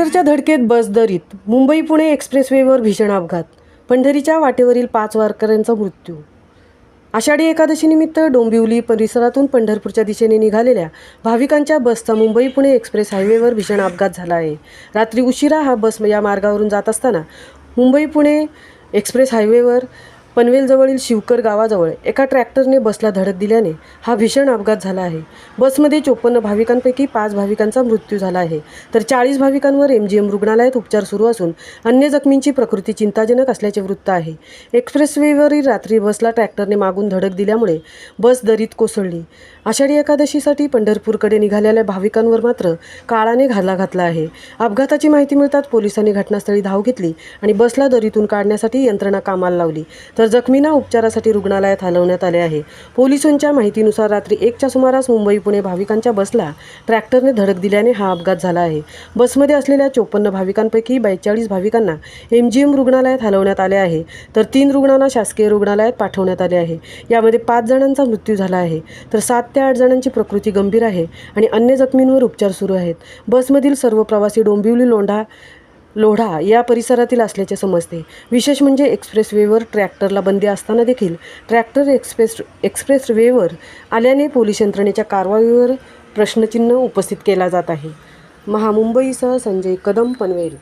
ट्रॅक्टरच्या धडकेत बस दरीत. मुंबई पुणे एक्सप्रेसवेवर भीषण अपघात. पंढरीच्या वाटेवरील 5 वारकऱ्यांचा मृत्यू. आषाढी एकादशीनिमित्त डोंबिवली परिसरातून पंढरपूरच्या दिशेने निघालेल्या भाविकांच्या बसचा मुंबई पुणे एक्सप्रेस हायवेवर भीषण अपघात झाला आहे. रात्री उशिरा हा बस या मार्गावरून जात असताना मुंबई पुणे एक्सप्रेस हायवेवर पनवेलजवळील शिवकर गावाजवळ एका ट्रॅक्टरने बसला धडक दिल्याने हा भीषण अपघात झाला आहे. बसमध्ये 54 भाविकांपैकी 5 भाविकांचा मृत्यू झाला आहे, तर 40 भाविकांवर MGM रुग्णालयात उपचार सुरू असून अन्य जखमींची प्रकृती चिंताजनक असल्याचे वृत्त आहे. एक्सप्रेसवेवरील रात्री बसला ट्रॅक्टरने मागून धडक दिल्यामुळे बस दरीत कोसळली. आषाढी एकादशीसाठी पंढरपूरकडे निघालेल्या भाविकांवर मात्र काळाने घाला घातला आहे. अपघाताची माहिती मिळताच पोलिसांनी घटनास्थळी धाव घेतली आणि बसला दरीतून काढण्यासाठी यंत्रणा कामाला लावली, तर जखमींना उपचारासाठी रुग्णालयात हलवण्यात आले आहे. पोलिसांच्या माहितीनुसार रात्री 1च्या सुमारास मुंबई पुणे भाविकांच्या बसला ट्रॅक्टरने धडक दिल्याने हा अपघात झाला आहे. बसमध्ये असलेल्या 54 भाविकांपैकी 42 भाविकांना MGM रुग्णालयात हलवण्यात आले आहे, तर 3 रुग्णांना शासकीय रुग्णालयात पाठवण्यात आले आहे. यामध्ये 5 जणांचा मृत्यू झाला आहे, तर 7 ते 8 जणांची प्रकृती गंभीर आहे आणि अन्य जखमींवर उपचार सुरू आहेत. बसमधील सर्व प्रवासी डोंबिवली लोढा या परिसरातील असल्याचे समजते. विशेष म्हणजे एक्सप्रेसवेवर ट्रॅक्टरला बंदी असताना देखील ट्रॅक्टर एक्सप्रेसवेवर आल्याने पोलीस यंत्रणेच्या कारवाईवर प्रश्नचिन्ह उपस्थित केला जात आहे. मुंबईसह संजय कदम, पनवेल.